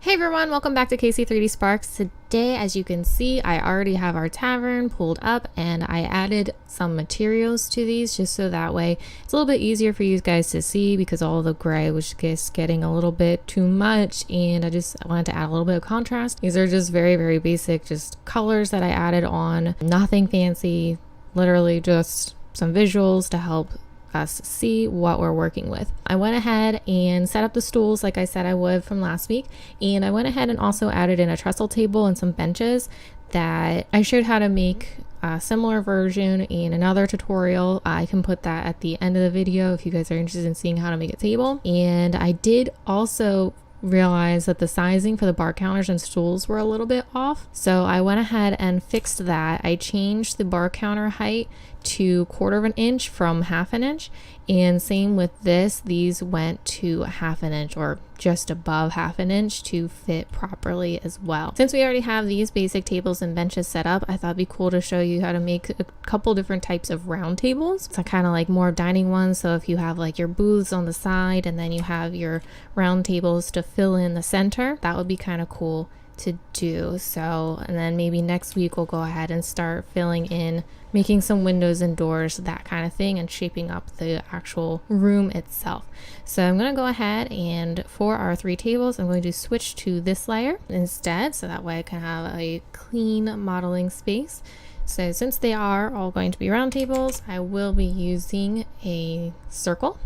Hey everyone, welcome back to KC3D Sparks. Today, as you can see, I already have our tavern pulled up and I added some materials to these just so that way it's a little bit easier for you guys to see because all the gray was just getting a little bit too much and I just wanted to add a little bit of contrast. These are just very basic, just colors that I added on, nothing fancy, literally just some visuals to help us see what we're working with. I went ahead and set up the stools like I said I would from last week, and I went ahead and also added in a trestle table and some benches that I showed how to make a similar version in another tutorial. I can put that at the end of the video if you guys are interested in seeing how to make a table. And I did also realize that the sizing for the bar counters and stools were a little bit off, so I went ahead and fixed that. I changed the bar counter height to 1/4 of an inch from 1/2 an inch, and same with this, these went to 1/2 an inch or just above 1/2 an inch to fit properly as well. Since we already have these basic tables and benches set up, I thought it'd be cool to show you how to make a couple different types of round tables. So kind of like more dining ones, so if you have like your booths on the side and then you have your round tables to fill in the center, that would be kind of cool to do. So, and then maybe next week we'll go ahead and start filling in, making some windows and doors, that kind of thing, and shaping up the actual room itself. So I'm going to go ahead and for our 3 tables, I'm going to switch to this layer instead, so that way I can have a clean modeling space. So since they are all going to be round tables, I will be using a circle.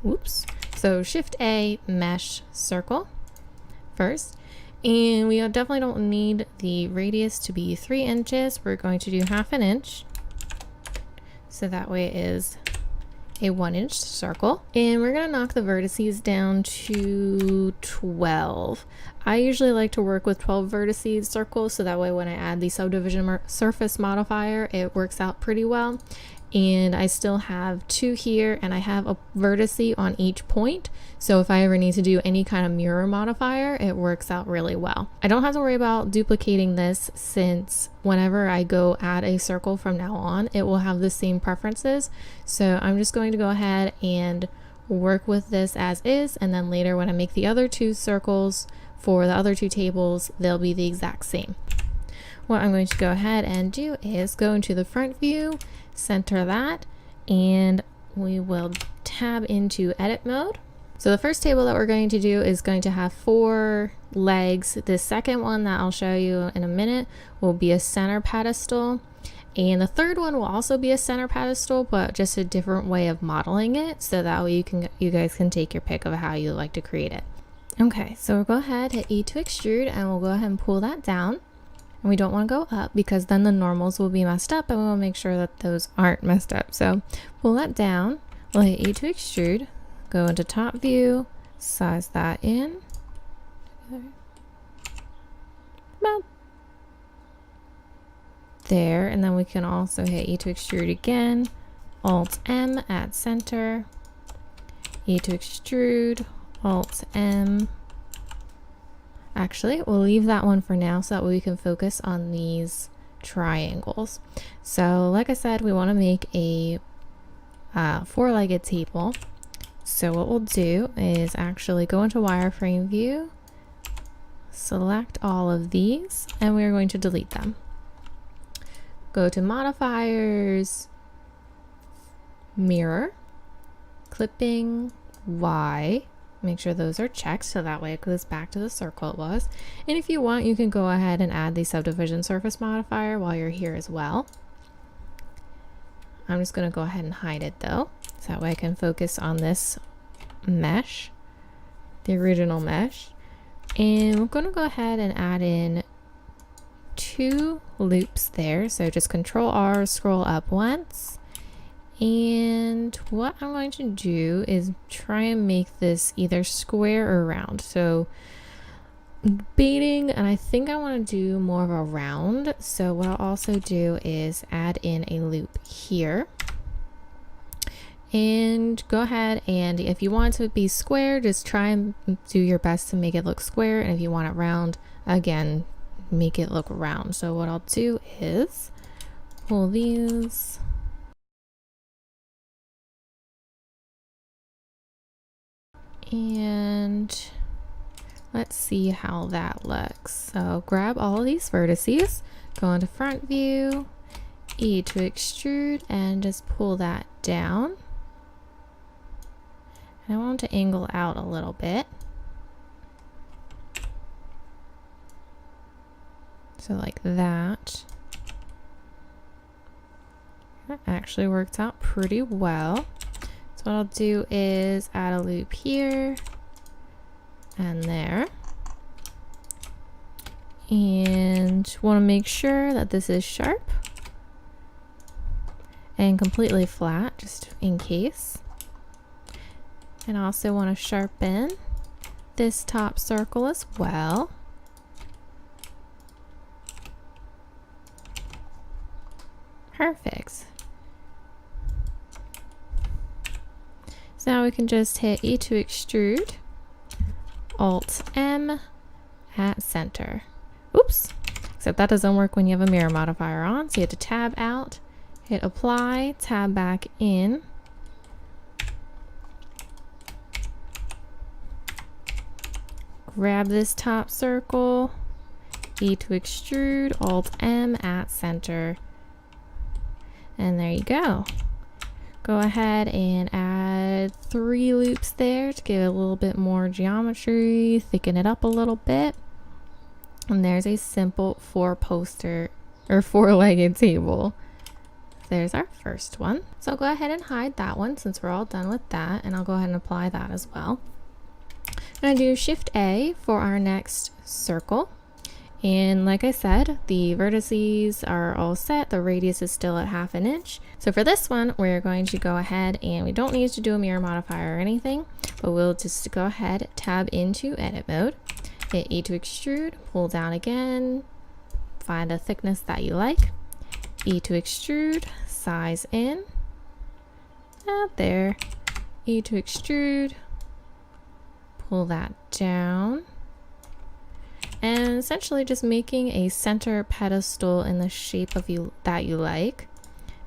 Oops. So Shift A, mesh circle first. And we definitely don't need the radius to be 3 inches. We're going to do 1/2 an inch. So that way it is a 1-inch circle. And we're going to knock the vertices down to 12. I usually like to work with 12 vertices circles, so that way when I add the subdivision surface modifier, it works out pretty well. And I still have 2 here, and I have a vertice on each point, so if I ever need to do any kind of mirror modifier, it works out really well. I don't have to worry about duplicating this, since whenever I go add a circle from now on, it will have the same preferences. So I'm just going to go ahead and work with this as is, and then later when I make the other 2 circles for the other 2 tables, they'll be the exact same. What I'm going to go ahead and do is go into the front view, center that, and we will tab into edit mode. So the first table that we're going to do is going to have 4 legs. The second one that I'll show you in a minute will be a center pedestal, and the third one will also be a center pedestal, but just a different way of modeling it, so that way you guys can take your pick of how you like to create it. Okay, so we'll go ahead, hit E to extrude, and we'll go ahead and pull that down. And we don't want to go up because then the normals will be messed up, and we want to make sure that those aren't messed up. So pull that down, we'll hit E to extrude, go into top view, size that in about there, and then we can also hit E to extrude again, Alt M, add center, E to extrude, Alt M. Actually, we'll leave that one for now so that we can focus on these triangles. So like I said, we want to make a 4-legged table. So what we'll do is actually go into wireframe view, select all of these, and we're going to delete them. Go to modifiers, mirror, clipping, Y. Make sure those are checked so that way it goes back to the circle it was. And if you want, you can go ahead and add the subdivision surface modifier while you're here as well. I'm just going to go ahead and hide it though, so that way I can focus on this mesh, the original mesh. And we're going to go ahead and add in 2 loops there. So just Control R, scroll up once. And what I'm going to do is try and make this either square or round. So baiting, and I think I want to do more of a round. So what I'll also do is add in a loop here. And go ahead, and if you want it to be square, just try and do your best to make it look square. And if you want it round, again, make it look round. So what I'll do is pull these, and Let's see how that looks. So grab all of these vertices, go into front view, E to extrude, and just pull that down. And I want to angle out a little bit. So like that. That actually worked out pretty well. So what I'll do is add a loop here and there. And want to make sure that this is sharp and completely flat, just in case. And I also want to sharpen this top circle as well. Perfect. So now we can just hit E to extrude, Alt M at center. Oops, except that doesn't work when you have a mirror modifier on. So you have to tab out, hit apply, tab back in. Grab this top circle, E to extrude, Alt M at center. And there you go. Go ahead and add 3 loops there to give it a little bit more geometry, thicken it up a little bit. And there's a simple 4-legged table. There's our first one. So I'll go ahead and hide that one since we're all done with that, and I'll go ahead and apply that as well. I'm going to do Shift A for our next circle. And like I said, the vertices are all set. The radius is still at 1/2 inch. So for this one, we're going to go ahead, and we don't need to do a mirror modifier or anything, but we'll just go ahead, tab into edit mode, hit E to extrude, pull down again, find a thickness that you like, E to extrude, size in, out there, E to extrude, pull that down. And essentially just making a center pedestal in the shape of that you like.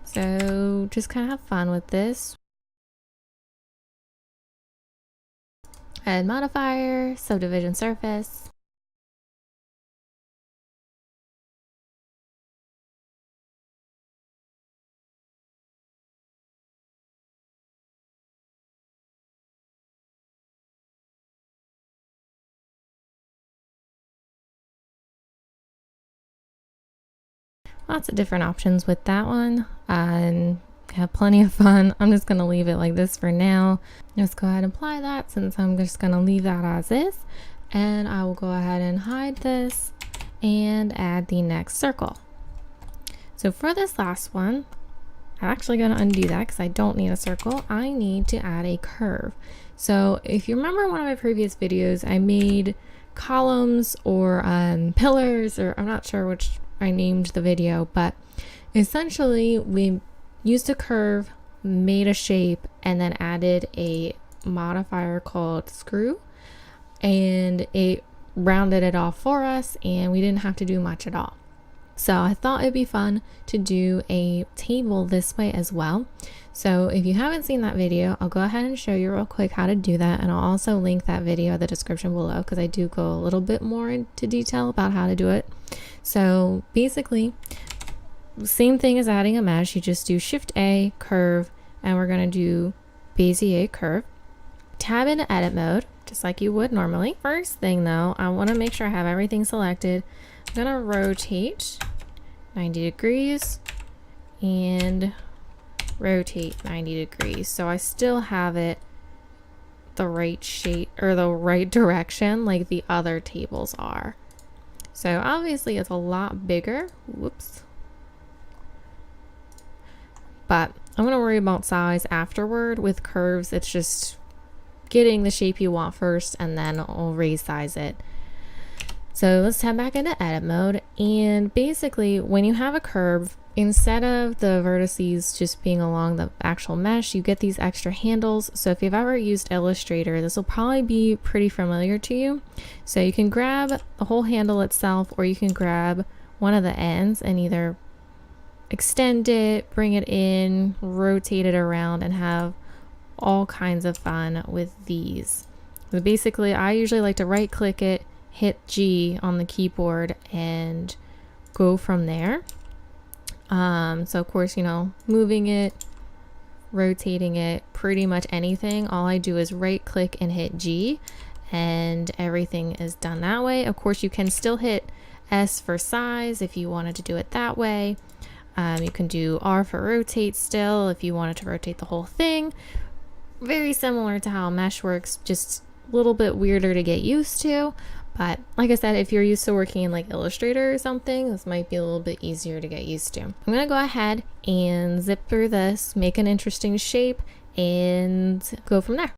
So just kind of have fun with this. Add modifier, subdivision surface. Lots of different options with that one, and have plenty of fun. I'm just going to leave it like this for now. Just go ahead and apply that since I'm just going to leave that as is, and I will go ahead and hide this and add the next circle. So for this last one, I'm actually going to undo that because I don't need a circle. I need to add a curve. So if you remember one of my previous videos, I made columns or pillars, or I'm not sure which I named the video, but essentially we used a curve, made a shape, and then added a modifier called screw, and it rounded it off for us, and we didn't have to do much at all. So I thought it'd be fun to do a table this way as well. So if you haven't seen that video, I'll go ahead and show you real quick how to do that, and I'll also link that video in the description below because I do go a little bit more into detail about how to do it. So basically, same thing as adding a mesh. You just do Shift A, curve, and we're going to do Bezier curve. Tab into edit mode, just like you would normally. First thing though, I want to make sure I have everything selected. I'm going to rotate 90 degrees and rotate 90 degrees. So I still have it the right shape or the right direction like the other tables are. So obviously it's a lot bigger. Whoops. But I'm going to worry about size afterward. With curves, it's just getting the shape you want first, and then I'll resize it. So let's tab back into edit mode. And basically, when you have a curve, instead of the vertices just being along the actual mesh, you get these extra handles. So if you've ever used Illustrator, this will probably be pretty familiar to you. So you can grab the whole handle itself, or you can grab one of the ends and either extend it, bring it in, rotate it around, and have all kinds of fun with these. So basically, I usually like to right click it, hit G on the keyboard, and go from there. So of course, you know, moving it, rotating it, pretty much anything. All I do is right click and hit G, and everything is done that way. Of course, you can still hit S for size if you wanted to do it that way. You can do R for rotate still if you wanted to rotate the whole thing. Very similar to how mesh works, just a little bit weirder to get used to. But like I said, if you're used to working in like Illustrator or something, this might be a little bit easier to get used to. I'm gonna go ahead and zip through this, make an interesting shape, and go from there.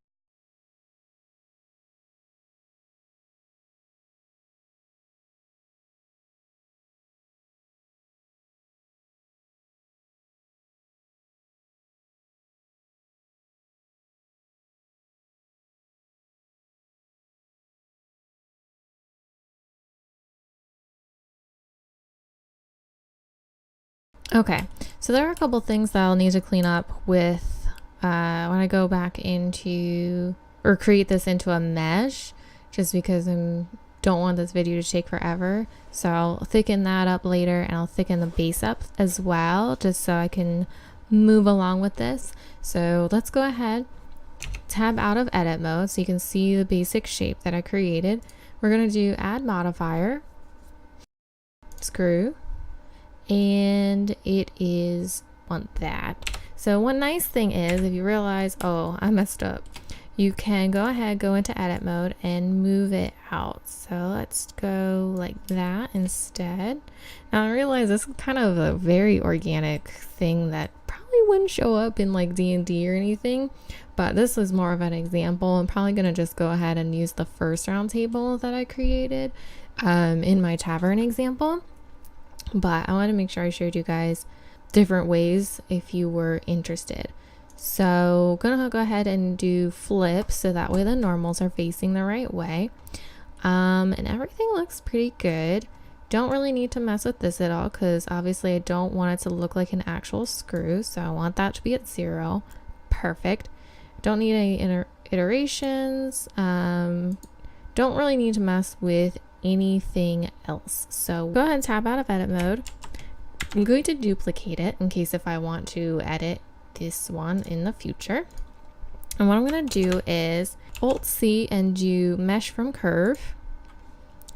Okay, so there are a couple things that I'll need to clean up with when I go back into or create this into a mesh, just because I don't want this video to take forever. So I'll thicken that up later, and I'll thicken the base up as well, just so I can move along with this. So let's go ahead, tab out of edit mode so you can see the basic shape that I created. We're going to do add modifier, screw, and it is on that. So one nice thing is, if you realize, oh, I messed up, you can go ahead, go into edit mode and move it out. So let's go like that instead. Now I realize this is kind of a very organic thing that probably wouldn't show up in like D&D or anything, but this is more of an example. I'm probably gonna just go ahead and use the first round table that I created in my tavern example. But I want to make sure I showed you guys different ways if you were interested. So gonna go ahead and do flip, so that way the normals are facing the right way. And everything looks pretty good. Don't really need to mess with this at all, because obviously I don't want it to look like an actual screw, so I want that to be at 0. Perfect. Don't need any iterations. Don't really need to mess with anything else. So go ahead and tab out of edit mode. I'm going to duplicate it in case if I want to edit this one in the future. And what I'm going to do is Alt C and do mesh from curve.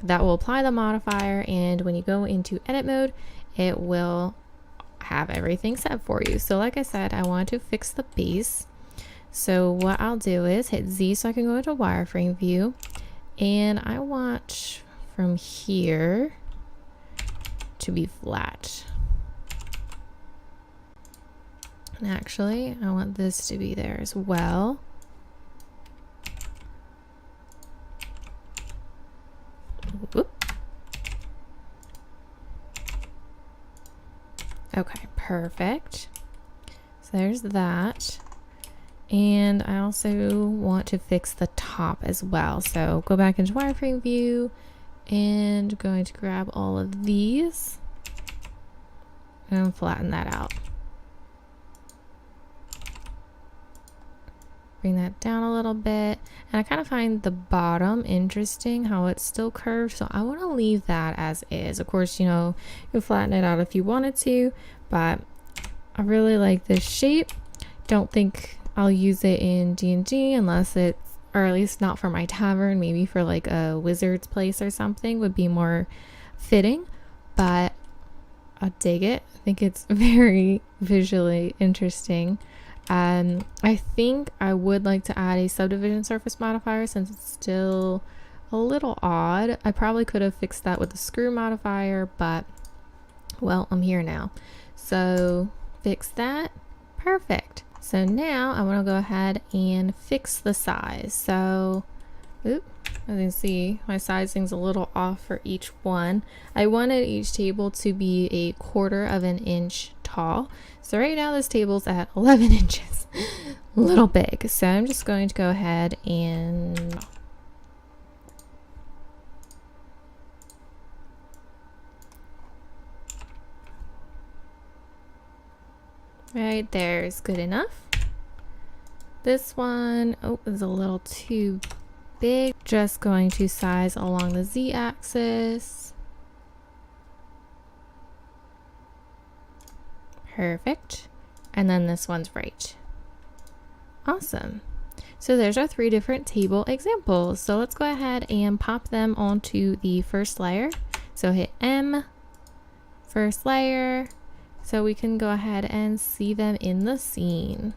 That will apply the modifier, and when you go into edit mode, it will have everything set for you. So like I said, I want to fix the base. So what I'll do is hit Z so I can go into wireframe view, and I want from here to be flat. And actually, I want this to be there as well. Whoop. Okay, perfect. So there's that. And I also want to fix the top as well. So go back into wireframe view and going to grab all of these and flatten that out. Bring that down a little bit. And I kind of find the bottom interesting, how it's still curved. So I want to leave that as is. Of course, you know, you can flatten it out if you wanted to, but I really like this shape. Don't think I'll use it in D&D unless it's, or at least not for my tavern, maybe for like a wizard's place or something would be more fitting, but I dig it. I think it's very visually interesting. I think I would like to add a subdivision surface modifier since it's still a little odd. I probably could have fixed that with the screw modifier, but well, I'm here now. So fix that. Perfect. So now I want to go ahead and fix the size. So, as you can see, my sizing's a little off for each one. I wanted each table to be a 1/4 of an inch tall. So right now this table's at 11 inches, a little big. So I'm just going to go ahead and right there is good enough. This one, oh, is a little too big. Just going to size along the z-axis. Perfect. And then this one's right. Awesome. So there's our 3 different table examples. So let's go ahead and pop them onto the first layer. So hit M, first layer, so we can go ahead and see them in the scene.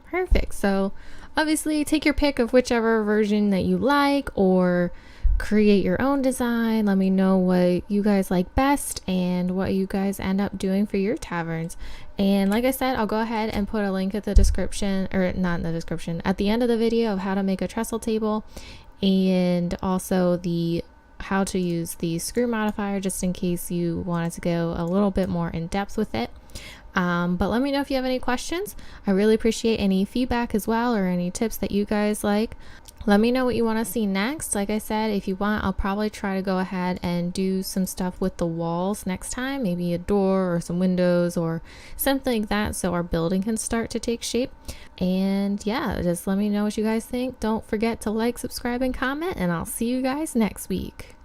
Perfect. So obviously take your pick of whichever version that you like, or create your own design. Let me know what you guys like best and what you guys end up doing for your taverns. And like I said, I'll go ahead and put a link at the description, or not in the description, at the end of the video of how to make a trestle table, and also the how to use the screw modifier, just in case you wanted to go a little bit more in depth with it. But let me know if you have any questions. I really appreciate any feedback as well, or any tips that you guys like. Let me know what you want to see next. Like I said, if you want, I'll probably try to go ahead and do some stuff with the walls next time, maybe a door or some windows or something like that, so our building can start to take shape. And yeah, just let me know what you guys think. Don't forget to like, subscribe, and comment, and I'll see you guys next week.